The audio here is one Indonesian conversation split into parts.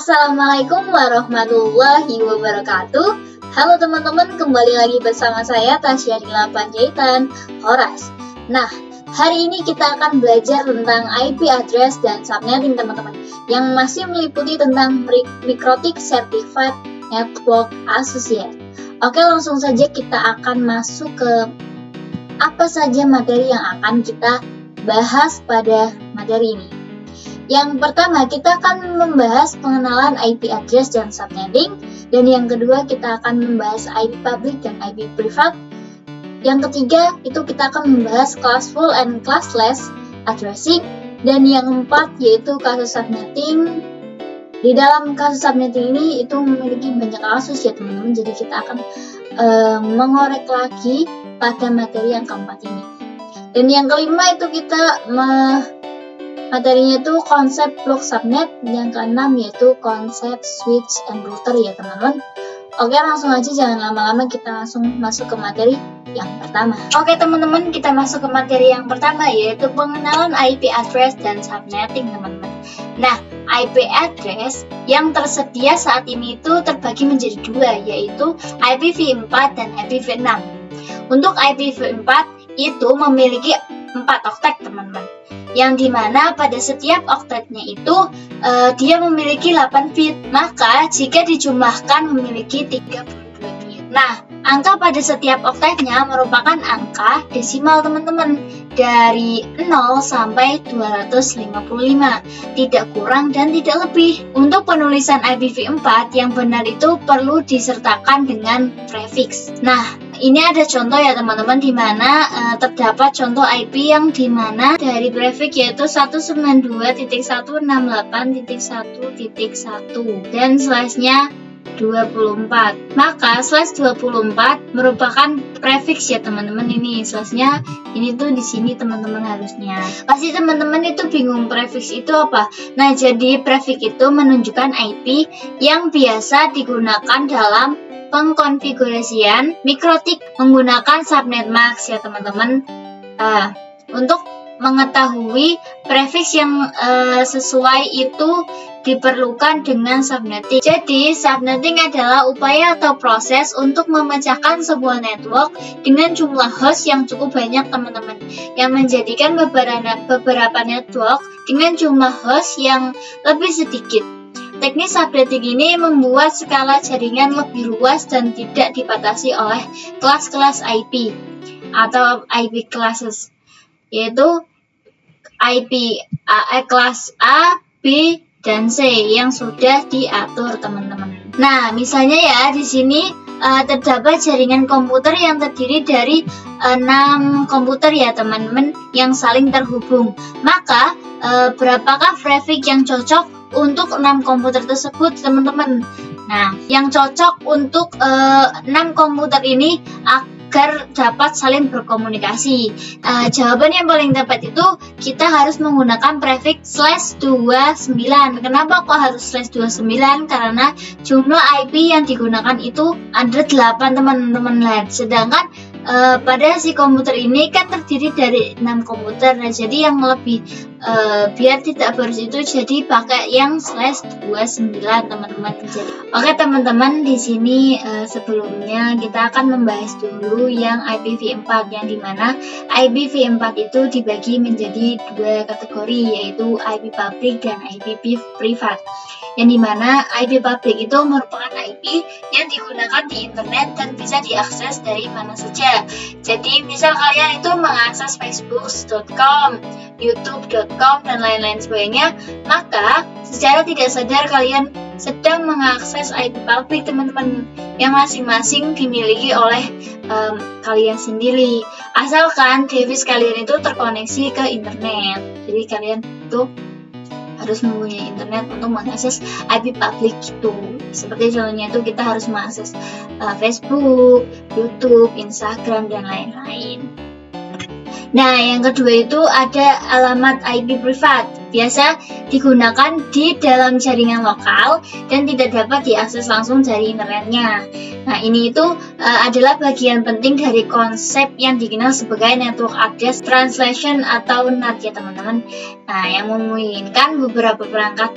Assalamualaikum warahmatullahi wabarakatuh. Halo teman-teman, kembali lagi bersama saya Tasya Nila Panjaitan, Horas. Nah, hari ini kita akan belajar tentang IP address dan subnetting teman-teman, yang masih meliputi tentang MikroTik Certified Network Associate. Oke, langsung saja kita akan masuk ke apa saja materi yang akan kita bahas pada materi ini. Yang pertama, kita akan membahas pengenalan IP address dan subnetting. Dan yang kedua, kita akan membahas IP public dan IP privat. Yang ketiga, itu kita akan membahas classful and classless addressing. Dan yang keempat, yaitu kasus subnetting. Di dalam kasus subnetting ini, itu memiliki banyak kasus ya teman-teman. Jadi kita akan mengorek lagi pada materi yang keempat ini. Dan yang kelima, itu kita materinya itu konsep blok subnet, yang keenam yaitu konsep switch and router ya teman-teman. Oke, langsung aja, jangan lama-lama, kita langsung masuk ke materi yang pertama. Oke teman-teman, kita masuk ke materi yang pertama, yaitu pengenalan IP address dan subnetting teman-teman. Nah, IP address yang tersedia saat ini itu terbagi menjadi dua, yaitu IPv4 dan IPv6. Untuk IPv4 itu memiliki 4 oktet teman-teman, yang dimana pada setiap oktetnya itu dia memiliki 8 bit, maka jika dijumlahkan memiliki 32 bit. Nah, angka pada setiap oktetnya merupakan angka desimal teman-teman, dari 0 sampai 255, tidak kurang dan tidak lebih. Untuk penulisan IPv4 yang benar itu perlu disertakan dengan prefix. Nah, ini ada contoh ya teman-teman, di mana terdapat contoh IP yang dimana dari prefix yaitu 192.168.1.1 dan slashnya 24. Maka slash 24 merupakan prefix ya teman-teman. Ini slashnya ini tuh di sini teman-teman harusnya. Pasti teman-teman itu bingung prefix itu apa. Nah, jadi prefix itu menunjukkan IP yang biasa digunakan dalam pengkonfigurasian MikroTik menggunakan subnet max ya teman-teman. Untuk mengetahui prefix yang sesuai itu diperlukan dengan subnetting. Jadi, subnetting adalah upaya atau proses untuk memecahkan sebuah network dengan jumlah host yang cukup banyak teman-teman, yang menjadikan beberapa network dengan jumlah host yang lebih sedikit. Teknik subnetting ini membuat skala jaringan lebih luas dan tidak dibatasi oleh kelas-kelas IP atau IP classes, yaitu IP kelas A, B, dan C yang sudah diatur teman-teman. Nah, misalnya ya di sini terdapat jaringan komputer yang terdiri dari 6 komputer ya teman-teman yang saling terhubung. Maka berapakah prefix yang cocok untuk 6 komputer tersebut teman-teman? Nah, yang cocok untuk 6 komputer ini agar dapat saling berkomunikasi. Jawaban yang paling tepat itu kita harus menggunakan prefix /29. Kenapa kok harus /29? Karena jumlah IP yang digunakan itu ada 8 teman-teman lain. Sedangkan pada si komputer ini kan terdiri dari 6 komputer. Nah, jadi yang lebih biar tidak boros itu jadi pakai yang /29 teman-teman. Oke teman-teman, di sini sebelumnya kita akan membahas dulu yang IPv4, yang dimana IPv4 itu dibagi menjadi 2 kategori, yaitu IP public dan IP privat. Yang dimana IP public itu merupakan IP yang digunakan di internet dan bisa diakses dari mana saja. Jadi misal kalian itu mengakses facebook.com, youtube.com, dan lain-lain sebagainya, maka secara tidak sadar kalian sedang mengakses IP public teman-teman, yang masing-masing dimiliki oleh kalian sendiri, asalkan device kalian itu terkoneksi ke internet. Jadi kalian itu harus mempunyai internet untuk mengakses IP public itu. Seperti contohnya itu kita harus mengakses Facebook, YouTube, Instagram, dan lain-lain. Nah, yang kedua itu ada alamat IP privat. biasa digunakan di dalam jaringan lokal dan tidak dapat diakses langsung dari internetnya. Nah, ini itu adalah bagian penting dari konsep yang dikenal sebagai Network Address Translation atau NAT ya teman-teman. Nah, yang memungkinkan beberapa perangkat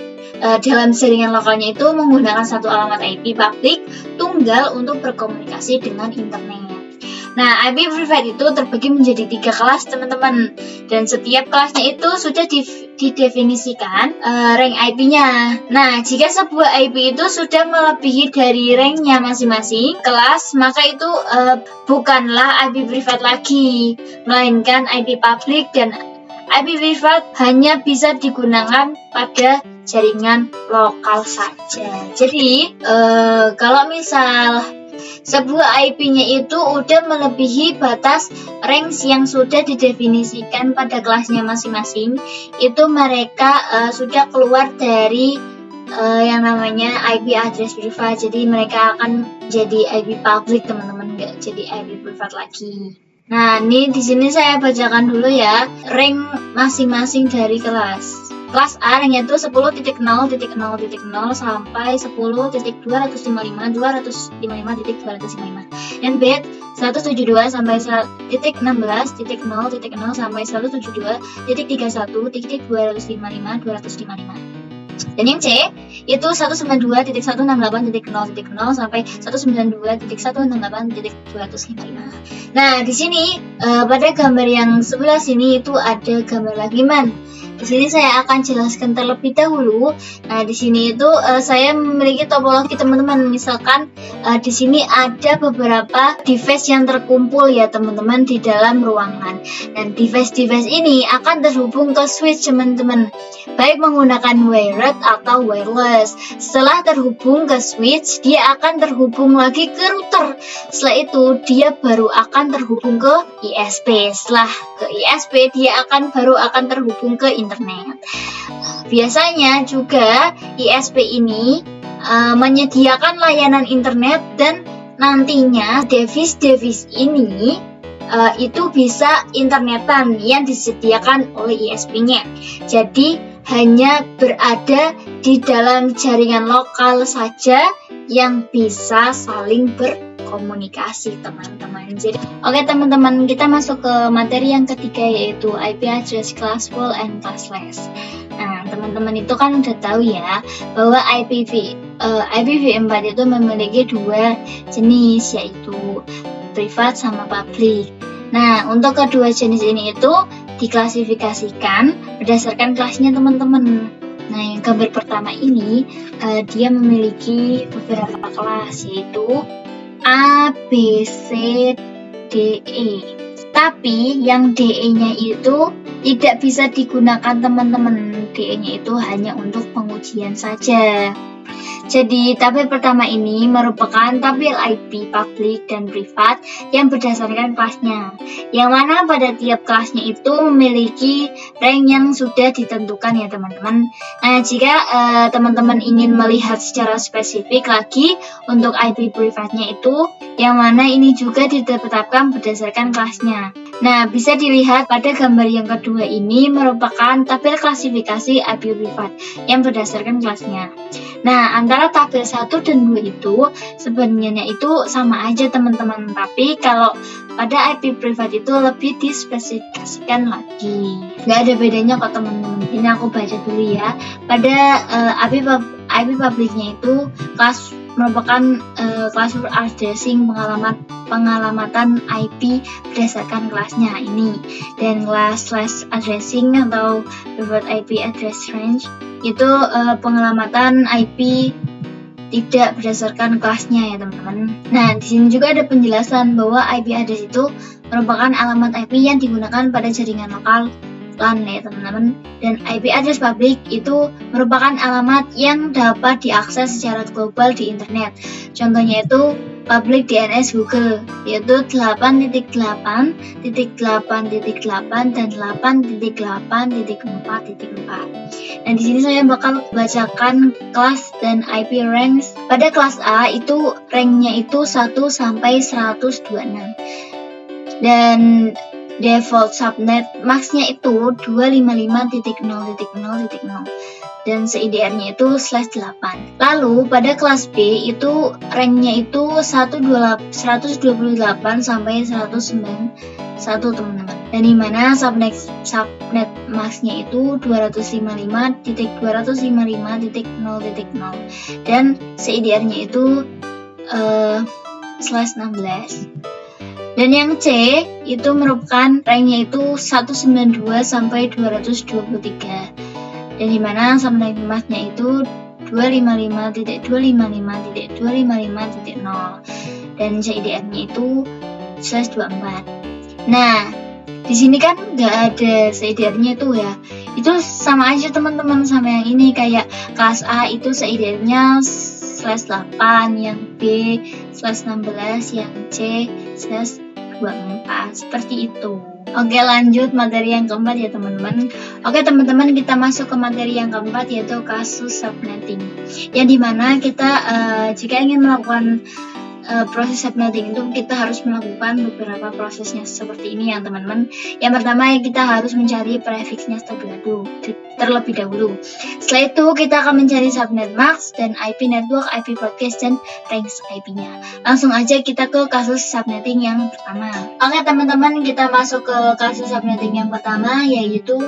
dalam jaringan lokalnya itu menggunakan satu alamat IP publik tunggal untuk berkomunikasi dengan internet. Nah, IP private itu terbagi menjadi 3 kelas teman-teman, dan setiap kelasnya itu sudah didefinisikan rank IP-nya. Nah, jika sebuah IP itu sudah melebihi dari ranknya masing-masing kelas, maka itu bukanlah IP private lagi, melainkan IP publik, dan IP private hanya bisa digunakan pada jaringan lokal saja. Jadi, kalau misal sebuah IP-nya itu udah melebihi batas ranks yang sudah didefinisikan pada kelasnya masing-masing, itu mereka sudah keluar dari yang namanya IP address private. Jadi mereka akan jadi IP public teman-teman, nggak jadi IP private lagi. Nah, ini di sini saya bacakan dulu ya rank masing-masing dari kelas. Kelas A ranknya itu 10.0.0.0 sampai 10.255.255. Dan B 172 sampai 16.0.0 sampai 172.31.255.255. Dan yang C itu 192.168.0.0 sampai 192.168.255. Nah, di sini pada gambar yang sebelah sini itu ada gambar lagiman. Di sini saya akan jelaskan terlebih dahulu. Nah, di sini itu saya memiliki topologi teman-teman. Misalkan di sini ada beberapa device yang terkumpul ya teman-teman di dalam ruangan. Dan device-device ini akan terhubung ke switch teman-teman, baik menggunakan wired atau wireless. Setelah terhubung ke switch, dia akan terhubung lagi ke router. Setelah itu dia baru akan terhubung ke ISP. Setelah ke ISP, dia baru akan terhubung ke internet. Biasanya juga ISP ini menyediakan layanan internet, dan nantinya device ini itu bisa internetan yang disediakan oleh ISP-nya. Jadi hanya berada di dalam jaringan lokal saja yang bisa saling berkomunikasi teman-teman. Jadi oke teman-teman, kita masuk ke materi yang ketiga, yaitu IP address classful and classless. Nah, teman-teman itu kan udah tahu ya bahwa IPv4 itu memiliki 2 jenis, yaitu privat sama public. Nah, untuk kedua jenis ini itu diklasifikasikan berdasarkan kelasnya teman-teman. Nah, yang gambar pertama ini dia memiliki beberapa kelas, yaitu A, B, C, D, E. Tapi yang DE-nya itu tidak bisa digunakan teman-teman. DE-nya itu hanya untuk pengujian saja. Jadi, tabel pertama ini merupakan tabel IP publik dan privat yang berdasarkan kelasnya, yang mana pada tiap kelasnya itu memiliki rank yang sudah ditentukan ya teman-teman. Nah, jika teman-teman ingin melihat secara spesifik lagi untuk IP privatnya itu, yang mana ini juga ditetapkan berdasarkan kelasnya. Nah, bisa dilihat pada gambar yang kedua ini merupakan tabel klasifikasi IP privat yang berdasarkan kelasnya. Nah, antara tabel 1 dan 2 itu sebenarnya itu sama aja teman-teman, tapi kalau pada IP privat itu lebih dispesifikasikan lagi. Gak ada bedanya kok teman-teman. Ini aku baca dulu ya. Pada IP publiknya itu merupakan classful addressing pengalamatan IP berdasarkan kelasnya ini, dan class/slash addressing atau private IP address range itu pengalamatan IP tidak berdasarkan kelasnya ya teman-teman. Nah, di sini juga ada penjelasan bahwa IP address itu merupakan alamat IP yang digunakan pada jaringan lokal LAN ya teman-teman, dan IP address public itu merupakan alamat yang dapat diakses secara global di internet. Contohnya itu public DNS Google, yaitu 8.8.8.8 dan 8.8.4.4. Nah, di sini saya bakal bacakan kelas dan IP ranks. Pada kelas A itu ranknya itu 1 sampai 126. Dan default subnet max-nya itu 255.0.0.0 dan CIDR-nya itu /8. Lalu pada kelas B itu rank-nya itu 128 sampai 191 teman-teman. Dan di mana subnet max-nya itu 255.255.0.0 dan CIDR-nya itu /16. Dan yang C itu merupakan ranknya itu 192 sampai 223. Dan di mana subnet max-nya itu 255.255.255.0 dan CIDR-nya itu /24. Nah, di sini kan nggak ada CIDR-nya itu ya. Itu sama aja teman-teman sama yang ini, kayak kelas A itu CIDR-nya /8, yang B /16, yang C /24, seperti itu. Oke, lanjut materi yang keempat ya teman-teman. Oke teman-teman, kita masuk ke materi yang keempat, yaitu kasus subnetting. Yang dimana kita jika ingin melakukan proses subnetting itu kita harus melakukan beberapa prosesnya seperti ini ya teman-teman. Yang pertama, kita harus mencari prefiksnya terlebih dahulu. Setelah itu kita akan mencari subnet max dan IP network, IP broadcast, dan range IP-nya. Langsung aja kita ke kasus subnetting yang pertama. Oke teman-teman, kita masuk ke kasus subnetting yang pertama, yaitu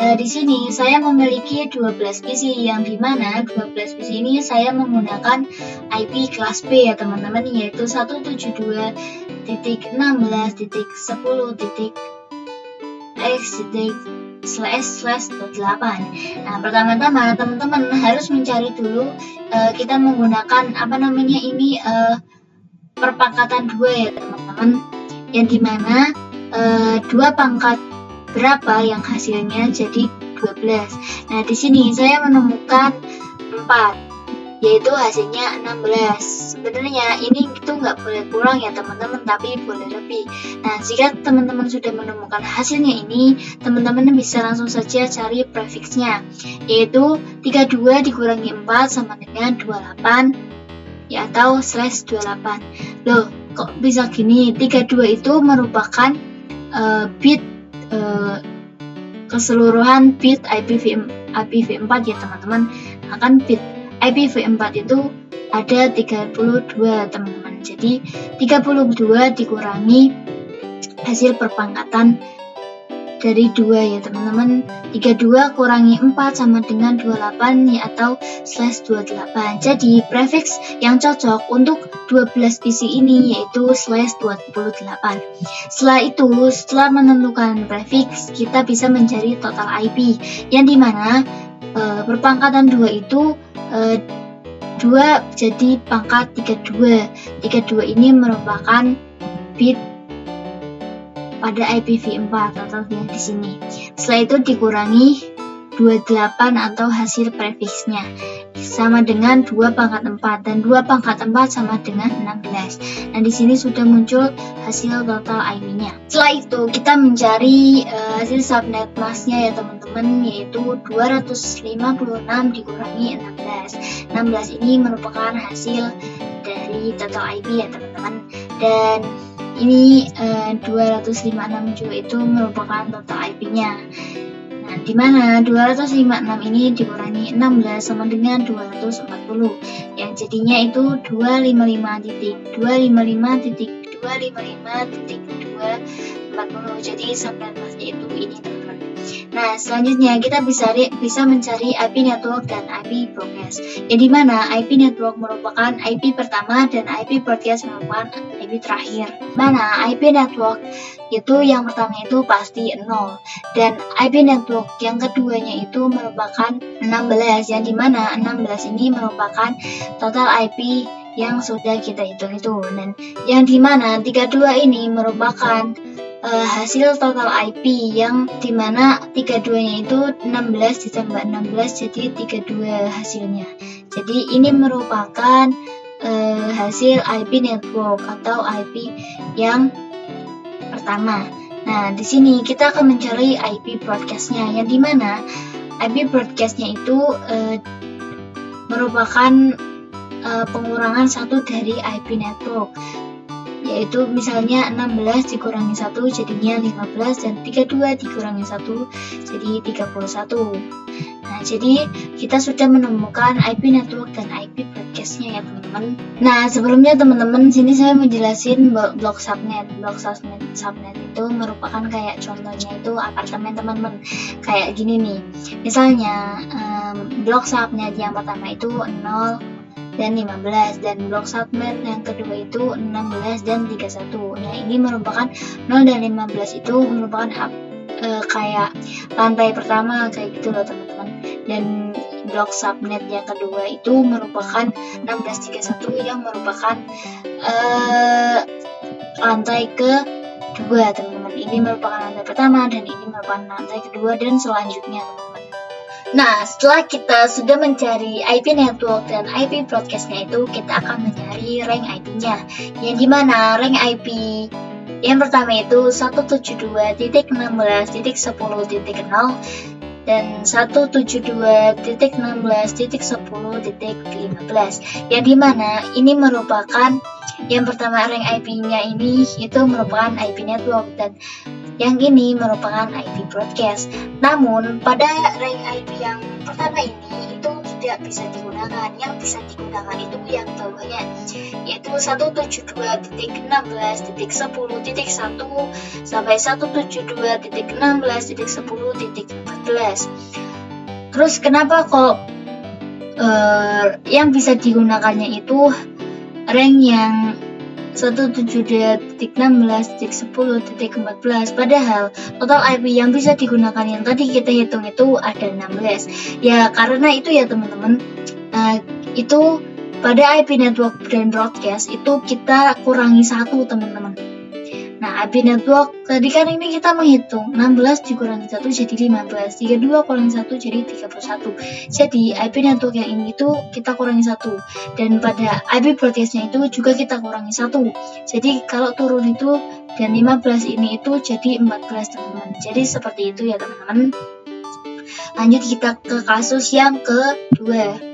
di sini saya memiliki 12 PC, yang dimana 12 PC ini saya menggunakan IP kelas B ya teman-teman, yaitu 172.10.x//8. Nah, pertama-tama teman-teman harus mencari dulu, kita menggunakan perpangkatan 2 ya teman-teman, yang dimana 2 pangkat berapa yang hasilnya jadi 12. Nah, di sini saya menemukan 4, yaitu hasilnya 16. Sebenarnya ini itu nggak boleh kurang ya teman-teman, tapi boleh lebih. Nah, jika teman-teman sudah menemukan hasilnya ini, teman-teman bisa langsung saja cari prefiksnya, yaitu 32 dikurangi 4 sama dengan 28, ya, atau /28. Loh, kok bisa gini? 32 itu merupakan bit keseluruhan bit IPv4 ya teman-teman. Akan bit IPv4 itu ada 32 teman-teman. Jadi 32 dikurangi hasil perpangkatan dari 2 ya teman-teman. 32 kurangi 4 sama dengan 28, ya, atau /28. Jadi prefiks yang cocok untuk 12 PC ini yaitu /28. Setelah menentukan prefiks, kita bisa mencari total IP, yang dimana perpangkatan 2 itu 2 jadi pangkat 32. 32 ini merupakan bit pada IPv4 atau yang di sini. Setelah itu dikurangi 28 atau hasil prefiksnya sama dengan 2 pangkat 4, dan 2 pangkat 4 sama dengan 16. Nah, di sini sudah muncul hasil total IP-nya. Setelah itu kita mencari hasil subnet mask-nya ya teman-teman, yaitu 256 dikurangi 16. 16 ini merupakan hasil dari total IP ya teman-teman, dan ini 256 juga itu merupakan total IP-nya. Nah, di mana 256 ini dikurangi 16 sama dengan 240, yang jadinya itu 255.255.240. Jadi subnet mask-nya itu ini teman-teman. Nah, selanjutnya kita bisa mencari IP network dan IP broadcast. Yang dimana IP network merupakan IP pertama dan IP broadcast merupakan IP terakhir. Mana IP network itu yang pertama itu pasti 0, dan IP network yang keduanya itu merupakan 16, yang dimana 16 ini merupakan total IP yang sudah kita hitung itu, dan yang dimana 32 ini merupakan hasil total IP, yang dimana 32-nya itu 16 ditambah 16 jadi 32 hasilnya. Jadi ini merupakan hasil IP network atau IP yang pertama. Nah, di sini kita akan mencari IP broadcast-nya, yang dimana IP broadcast-nya itu merupakan pengurangan satu dari IP network, yaitu misalnya 16 dikurangi 1 jadinya 15 dan 32 dikurangi 1 jadi 31. Nah, jadi kita sudah menemukan IP network dan IP broadcast-nya ya teman-teman. Nah, sebelumnya teman-teman sini saya menjelasin blok subnet. Blok subnet itu merupakan kayak contohnya itu apartemen teman-teman. Kayak gini nih. Misalnya blok subnet yang pertama itu 0 dan 15 dan blok subnet yang kedua itu 16 dan 31. Nah, ini merupakan 0 dan 15 itu merupakan kayak lantai pertama kayak gitu loh teman-teman. Dan blok subnet yang kedua itu merupakan 1631 yang merupakan lantai kedua teman-teman. Ini merupakan lantai pertama dan ini merupakan lantai kedua dan selanjutnya teman-teman. Nah, setelah kita sudah mencari IP network dan IP broadcast-nya itu, kita akan mencari rank IP-nya. Yang dimana rank IP yang pertama itu 172.16.10.0 dan 172.16.10.15, yang dimana ini merupakan yang pertama rank IP-nya ini itu merupakan IP network dan yang ini merupakan IP broadcast. Namun pada rank IP yang pertama ini itu tidak bisa digunakan. Yang bisa digunakan itu yang bawahnya, yaitu 172.16.10.1 sampai 172.16.10.14. Terus kenapa kok yang bisa digunakannya itu rank yang 172.16.10.14, padahal total IP yang bisa digunakan yang tadi kita hitung itu ada 16. Ya karena itu ya teman-teman, itu pada IP network dan broadcast itu kita kurangi 1 teman-teman. Nah, IP network tadi kan ini kita menghitung 16 dikurangi 1 jadi 15, 32 kurangi 1 jadi 31. Jadi IP network yang ini itu kita kurangi 1, dan pada IP broadcastnya itu juga kita kurangi 1. Jadi kalau turun itu dan 15 ini itu jadi 14 teman-teman. Jadi seperti itu ya teman-teman. Lanjut kita ke kasus yang kedua.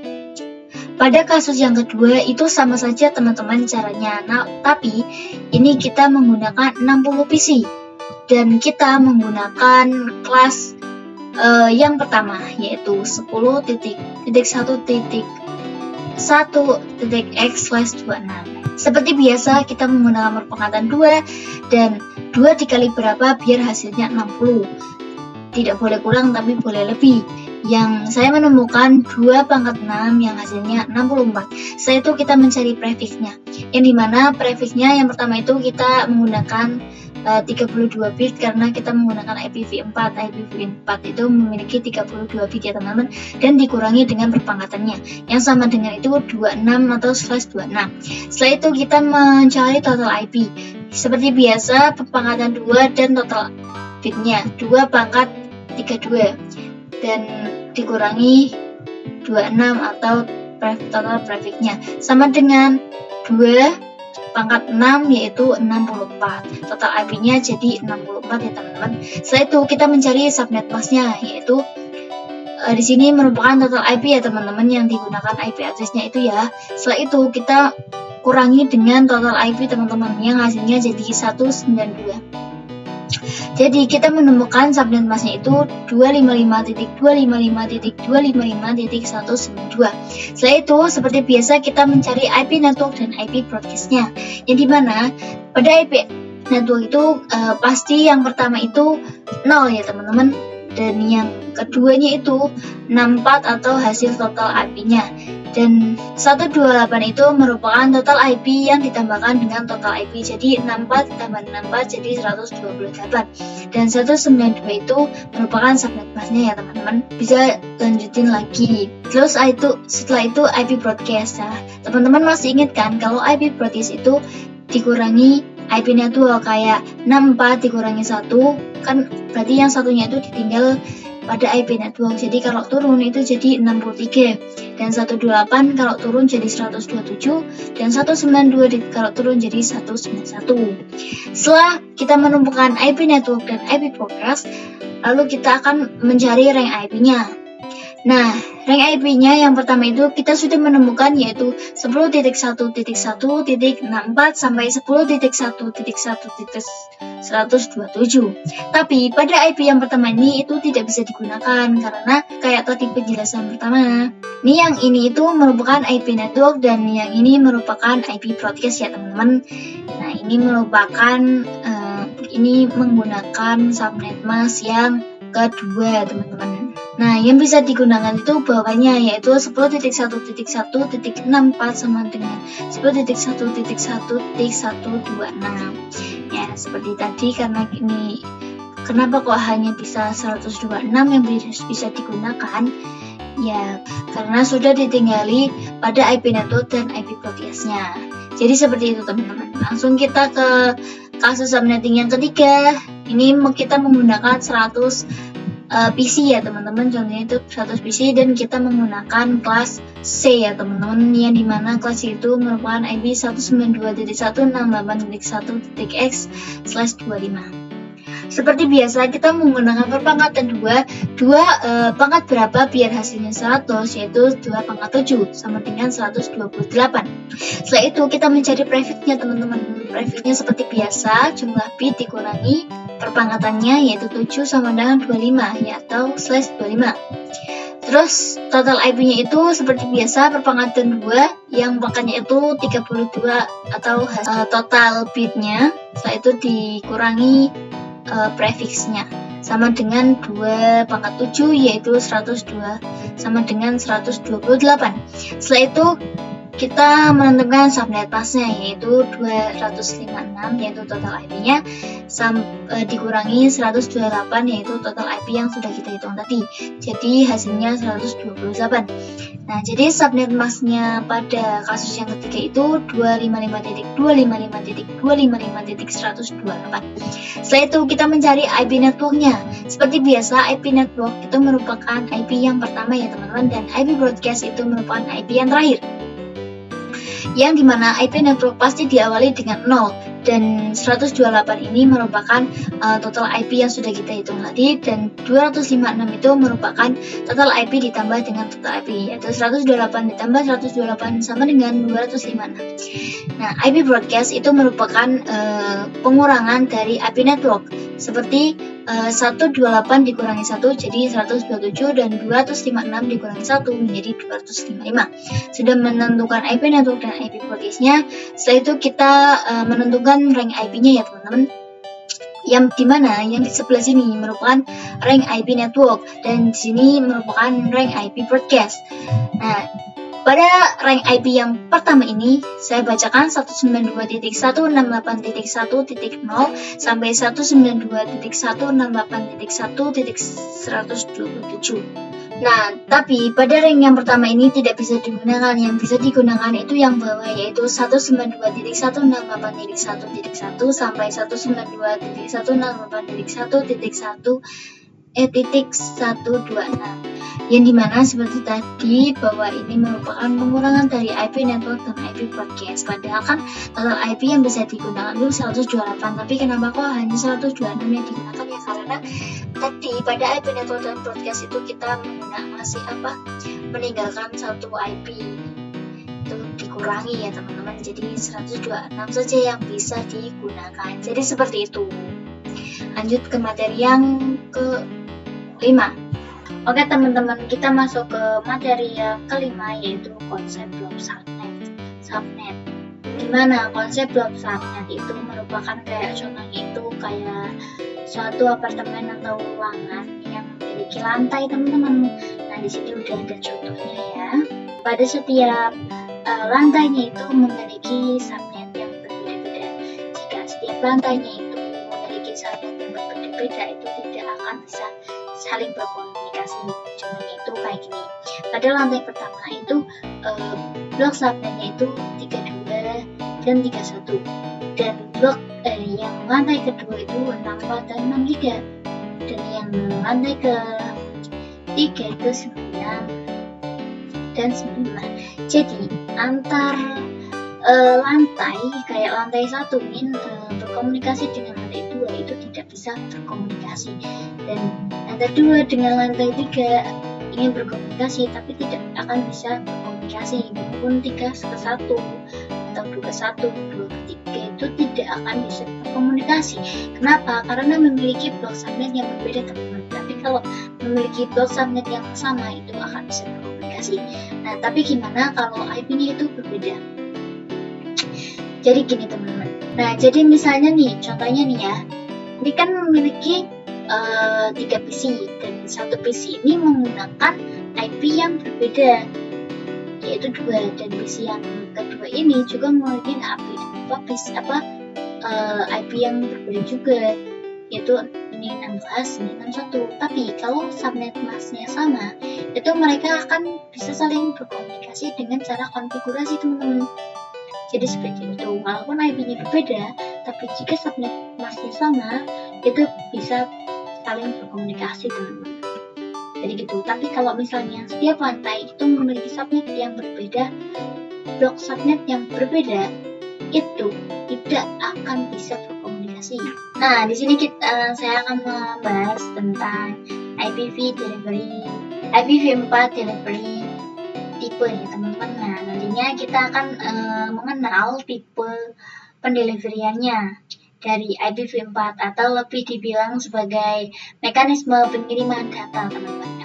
Pada kasus yang kedua itu sama saja teman-teman caranya. Nah, tapi ini kita menggunakan 60 PC dan kita menggunakan kelas yang pertama yaitu 10.1.1.x/26. Seperti biasa kita menggunakan perpangkatan 2 dan 2 dikali berapa biar hasilnya 60. Tidak boleh kurang tapi boleh lebih. Yang saya menemukan 2 pangkat 6 yang hasilnya 64. Setelah itu kita mencari prefixnya, yang dimana prefixnya yang pertama itu kita menggunakan 32 bit karena kita menggunakan IPv4. IPv4 itu memiliki 32 bit ya teman-teman, dan dikurangi dengan perpangkatannya yang sama dengan itu 26 atau /26. Setelah itu kita mencari total IP. Seperti biasa perpangkatan 2 dan total bitnya 2 pangkat 32 dan dikurangi 26 atau total prefixnya sama dengan 2 pangkat 6 yaitu 64. Total IP-nya jadi 64 ya teman-teman. Setelah itu kita mencari subnet masknya, yaitu di sini merupakan total IP ya teman-teman yang digunakan IP address-nya itu ya. Setelah itu kita kurangi dengan total IP teman-teman yang hasilnya jadi 192. Jadi kita menemukan subnet masknya itu 255.255.255.192. Setelah itu seperti biasa kita mencari IP network dan IP broadcast-nya, yang dimana pada IP network itu pasti yang pertama itu 0 ya teman-teman, dan yang keduanya itu 64 atau hasil total IP-nya, dan 128 itu merupakan total IP yang ditambahkan dengan total IP. Jadi 64 ditambah 64 jadi 128, dan 192 itu merupakan subnet masknya ya teman-teman. Bisa lanjutin lagi. Terus setelah itu IP broadcast. Nah, teman-teman masih ingat kan kalau IP broadcast itu dikurangi IP network, kayak 64 dikurangi 1 kan berarti yang satunya itu ditinggal pada IP network. Jadi kalau turun itu jadi 63, dan 128 kalau turun jadi 127, dan 192 kalau turun jadi 191. Setelah kita menemukan IP network dan IP broadcast, lalu kita akan mencari rank IP-nya. Nah, rank IP-nya yang pertama itu kita sudah menemukan yaitu 10.1.1.64 sampai 10.1.1.127. Tapi pada IP yang pertama ini itu tidak bisa digunakan karena kayak tadi penjelasan pertama. Yang ini itu merupakan IP network dan yang ini merupakan IP broadcast ya teman-teman. Nah, ini merupakan ini menggunakan subnet mask yang kedua teman-teman. Nah, yang bisa digunakan itu bawahnya yaitu 10.1.1.64 sama dengan 10.1.1.126. Ya, seperti tadi karena ini kenapa kok hanya bisa 126 yang bisa digunakan? Ya, karena sudah ditinggali pada IP network dan IP broadcast-nya. Jadi seperti itu teman-teman. Langsung kita ke kasus subnetting yang ketiga. Ini kita menggunakan 100 PC ya teman-teman, contohnya itu 100 PC dan kita menggunakan kelas C ya teman-teman, yang dimana kelas itu merupakan IP 192.168.1.x/25. Seperti biasa kita menggunakan perpangkatan 2 pangkat berapa biar hasilnya 100, yaitu 2 pangkat 7 sama dengan 128. Setelah itu kita mencari prefixnya teman-teman. Prefixnya seperti biasa, jumlah bit dikurangi perpangkatannya yaitu 7 sama dengan 25 ya, atau /25. Terus total IP-nya itu seperti biasa perpangkatan 2 yang pangkatnya itu 32 atau total bitnya. Setelah itu dikurangi prefixnya sama dengan 2 pangkat 7 yaitu 102 sama dengan 128. Setelah itu kita menentukan subnet masknya yaitu 256 yaitu total IP-nya dikurangi 128 yaitu total IP yang sudah kita hitung tadi. Jadi hasilnya 128. Nah, jadi subnet masknya pada kasus yang ketiga itu 255.255.255.128. Setelah itu kita mencari IP networknya. Seperti biasa, IP network itu merupakan IP yang pertama ya teman-teman, dan IP broadcast itu merupakan IP yang terakhir, yang dimana IP network pasti diawali dengan 0 dan 128 ini merupakan total IP yang sudah kita hitung tadi, dan 256 itu merupakan total IP ditambah dengan total IP, yaitu 128 ditambah 128 sama dengan 256. Nah, IP broadcast itu merupakan pengurangan dari IP network, seperti 128 dikurangi 1 jadi 127 dan 256 dikurangi 1 menjadi 255. Sudah menentukan IP network dan IP broadcast-nya. Setelah itu kita menentukan rank IP-nya ya teman-teman. Yang dimana yang di sebelah sini merupakan rank IP network dan di sini merupakan rank IP broadcast. Nah, pada rank IP yang pertama ini saya bacakan 192.168.1.0 sampai 192.168.1.127. Nah, tapi pada rank yang pertama ini tidak bisa digunakan. Yang bisa digunakan itu yang bawah, yaitu 192.168.1.1 sampai 192.168.1.1.126, yang dimana seperti tadi bahwa ini merupakan pengurangan dari IP network dan IP broadcast. Padahal kan total IP yang bisa digunakan itu 128, tapi kenapa kok hanya 126 yang digunakan? Ya karena tadi pada IP network dan broadcast itu kita meninggalkan satu IP itu dikurangi ya teman-teman, jadi 126 saja yang bisa digunakan. Jadi seperti itu. Lanjut ke materi yang kelima. Oke teman-teman, kita masuk ke materi yang kelima, yaitu konsep blok subnet. Dimana konsep blok subnet itu merupakan contohnya itu kayak suatu apartemen atau ruangan yang memiliki lantai teman-teman. Nah, di sini udah ada contohnya ya. Pada setiap lantainya itu memiliki subnet yang berbeda-beda. Jika setiap lantainya itu memiliki subnet yang berbeda-beda, itu tidak akan bisa saling berkomunikasi. Contohnya itu kayak gini. Pada lantai pertama itu blok subnetnya itu 32 dan 31, dan blok yang lantai kedua itu 64 dan 63, dan yang lantai ketiga itu 9 dan 9. Jadi antar lantai kayak lantai 1 ingin berkomunikasi dengan lantai 2 itu tidak bisa berkomunikasi, dan lantai 2 dengan lantai 3 ingin berkomunikasi tapi tidak akan bisa berkomunikasi, walaupun 3 ke 1 atau 2 ke 1, 2 ke 3 itu tidak akan bisa berkomunikasi. Kenapa? Karena memiliki blok subnet yang berbeda teman-teman. Tapi kalau memiliki blok subnet yang sama itu akan bisa berkomunikasi. Nah, tapi gimana kalau IP-nya itu berbeda? Jadi gini teman-teman. Nah, jadi misalnya nih, contohnya nih ya, ini kan memiliki 3 PC, dan satu PC ini menggunakan IP yang berbeda, yaitu 2, dan PC yang kedua ini juga memiliki IP yang berbeda juga, yaitu ini 16, ini 61. Tapi kalau subnet masknya sama, itu mereka akan bisa saling berkomunikasi dengan cara konfigurasi teman-teman. Jadi seperti itu, walaupun IP-nya berbeda, tapi jika subnet masknya sama, itu bisa saling berkomunikasi teman-teman. Jadi gitu. Tapi kalau misalnya setiap lantai itu memiliki subnet yang berbeda, blok subnet yang berbeda, itu tidak akan bisa berkomunikasi. Nah, di sini saya akan membahas tentang IPv4 delivery tipe ya teman-teman. Nah, nantinya kita akan mengenal tipe pendeliveriannya dari IPv4 atau lebih dibilang sebagai mekanisme pengiriman data teman-teman.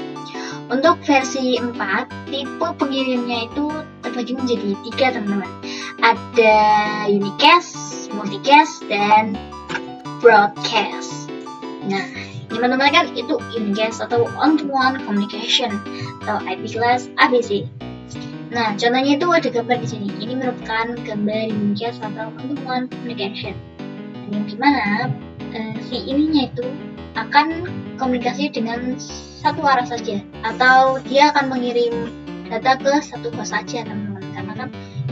Untuk versi 4, tipe pengirimnya itu terbagi menjadi 3 teman-teman. Ada unicast, multicast, dan broadcast. Nah, teman-teman kan itu unicast atau on-to-one communication atau IP class ABC. Nah, contohnya itu ada gambar di sini. Ini merupakan gambar unicast atau on-to-one communication. Yang dimana si ininya itu akan komunikasi dengan satu arah saja, atau dia akan mengirim data ke satu host saja teman-teman, karena kan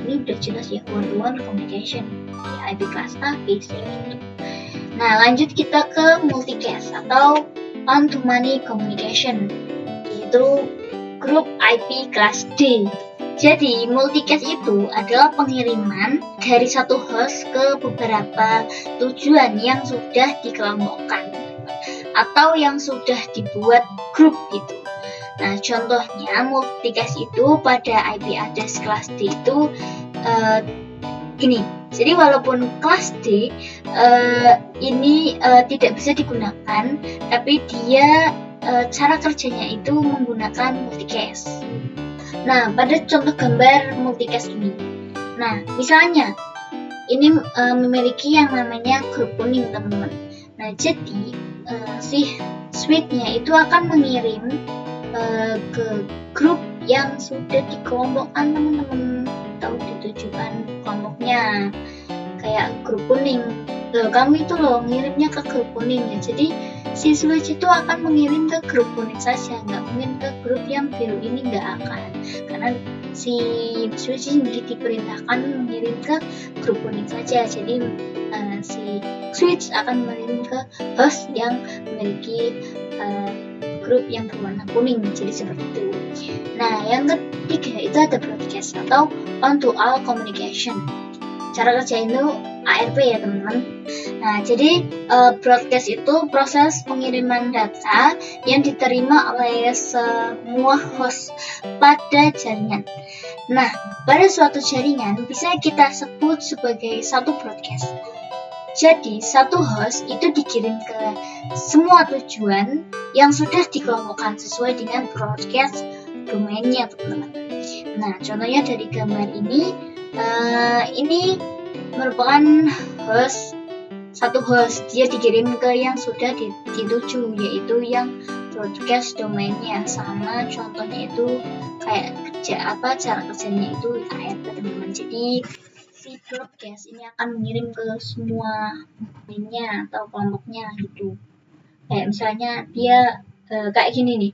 ini udah jelas ya one-to-one communication di IP class ABC gitu. Nah, lanjut kita ke multicast atau on-to-many communication, yaitu grup IP class D. Jadi, multicast itu adalah pengiriman dari satu host ke beberapa tujuan yang sudah dikelompokkan atau yang sudah dibuat grup gitu. Nah, contohnya multicast itu pada IP address kelas D itu gini. Jadi, walaupun kelas D ini tidak bisa digunakan, tapi dia cara kerjanya itu menggunakan multicast. Nah, pada contoh gambar multicast ini, nah misalnya ini memiliki yang namanya grup kuning teman-teman. Nah, jadi si switch-nya itu akan mengirim ke grup yang sudah dikelompokkan teman-teman, atau ditujukan kelompoknya, kayak grup kuning. Kami itu ngirimnya ke grup kuning ya. Jadi si switch itu akan mengirim ke grup kuning saja, nggak mungkin ke grup yang biru ini, nggak akan, karena si switch ini diperintahkan mengirim ke grup kuning saja. Jadi si switch akan mengirim ke host yang memiliki grup yang berwarna kuning, jadi seperti itu. Nah, yang ketiga itu ada broadcast atau on-to-all communication. Cara kerja itu ARP ya teman-teman. Nah, jadi broadcast itu proses pengiriman data yang diterima oleh semua host pada jaringan. Nah, pada suatu jaringan bisa kita sebut sebagai satu broadcast. Jadi, satu host itu dikirim ke semua tujuan yang sudah dikelompokkan sesuai dengan broadcast domainnya teman-teman. Nah, contohnya dari gambar ini merupakan satu host, dia dikirim ke yang sudah dituju, yaitu yang broadcast domainnya. Sama contohnya itu kayak cara kerjanya itu ARP teman-teman. Jadi si broadcast ini akan mengirim ke semua domainnya atau kelompoknya gitu. Kayak misalnya dia kayak gini nih,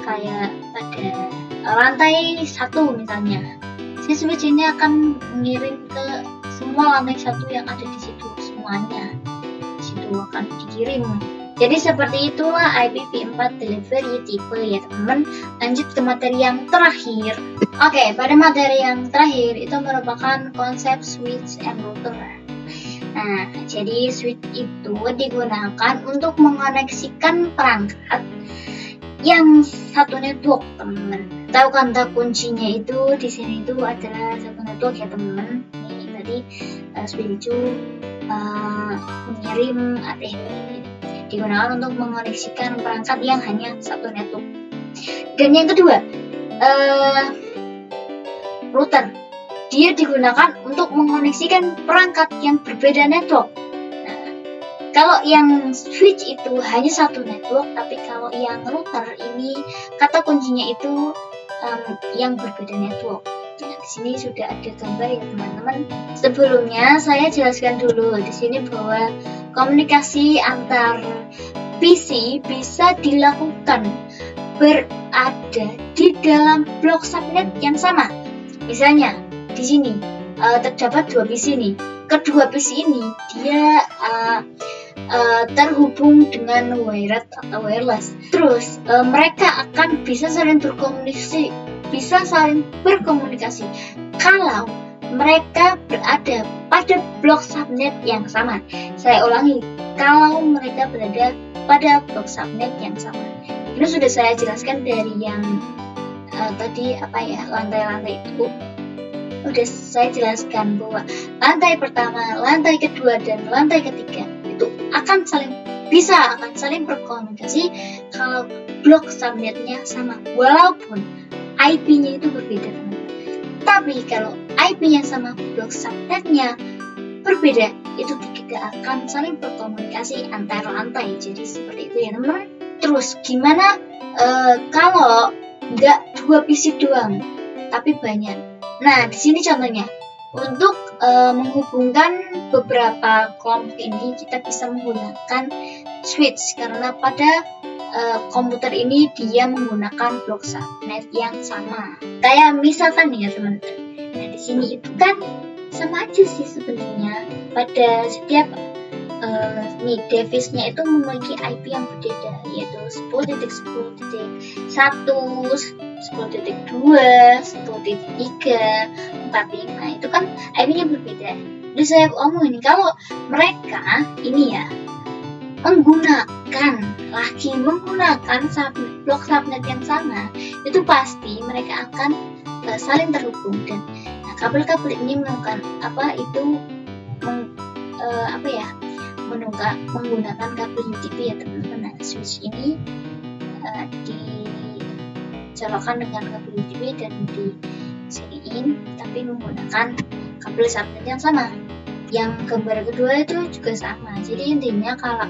kayak pada lantai 1 misalnya, si switch ini akan mengirim ke semua lantai 1 yang ada di situ, semuanya di situ akan dikirim. Jadi seperti itulah IPv4 delivery tipe ya teman-teman. Lanjut ke materi yang terakhir. Oke, pada materi yang terakhir itu merupakan konsep switch and router. Nah, jadi switch itu digunakan untuk mengoneksikan perangkat yang satu network, teman-teman. Tahu kata kuncinya itu di sini itu adalah satu network ya, teman-teman. Ini tadi Switch mengirim ATM ini digunakan untuk mengoneksikan perangkat yang hanya satu network. Dan yang kedua, router. Dia digunakan untuk mengoneksikan perangkat yang berbeda network. Nah, kalau yang switch itu hanya satu network, tapi kalau yang router ini kata kuncinya itu yang berbeda network. Nah, di sini sudah ada gambar ya, teman-teman. Sebelumnya saya jelaskan dulu di sini bahwa komunikasi antar PC bisa dilakukan berada di dalam blok subnet yang sama. Misalnya di sini terdapat dua PC nih. Kedua PC ini dia terhubung dengan wired atau wireless. Terus mereka akan bisa saling berkomunikasi kalau mereka berada pada blok subnet yang sama. Saya ulangi, kalau mereka berada pada blok subnet yang sama. Ini sudah saya jelaskan dari yang tadi lantai-lantai itu. Udah saya jelaskan bahwa lantai pertama, lantai kedua, dan lantai ketiga itu akan saling berkomunikasi kalau blok subnetnya sama, walaupun IP-nya itu berbeda, teman-teman. Tapi kalau IP-nya sama, blok subnetnya berbeda, itu tidak akan saling berkomunikasi antar lantai. Jadi seperti itu ya, teman-teman. Terus gimana kalau nggak dua PC doang, tapi banyak? Nah, di sini contohnya untuk menghubungkan beberapa kelompok ini kita bisa menggunakan switch, karena pada komputer ini dia menggunakan blok subnet yang sama. Kayak misalkan nih ya, teman-teman. Nah, di sini itu kan sama aja sih sebenarnya. Pada setiap device-nya itu memiliki IP yang berbeda, yaitu 10.10.1, 10.2, 10.3, 45. Itu kan IP-nya berbeda. Jadi saya omongin kalau mereka ini ya menggunakan blok subnet yang sama, itu pasti mereka akan saling terhubung. Dan kabel-kabel ini menggunakan kabel UTP ya, teman-teman. Nah, switch ini dicolokkan dengan kabel UTP dan diseriin, tapi menggunakan kabel subnet yang sama. Yang gambar kedua itu juga sama. Jadi intinya kalau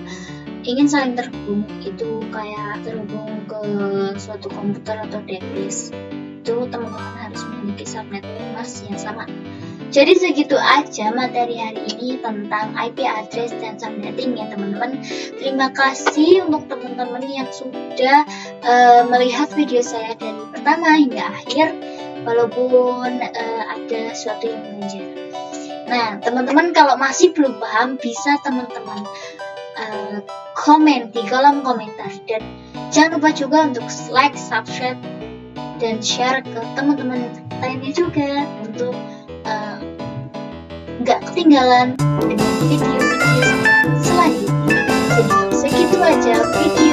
ingin saling terhubung itu kayak terhubung ke suatu komputer atau device, itu teman-teman harus memiliki subnet mas yang sama. Jadi segitu aja materi hari ini tentang IP address dan subnetting ya, teman-teman. Terima kasih untuk teman-teman yang sudah melihat video saya dari pertama hingga akhir, walaupun ada sesuatu yang belajar. Nah, teman-teman kalau masih belum paham bisa teman-teman komen di kolom komentar, dan jangan lupa juga untuk like, subscribe, dan share ke teman-teman lainnya juga untuk nggak ketinggalan dengan video-video selanjutnya. Jadi segitu aja video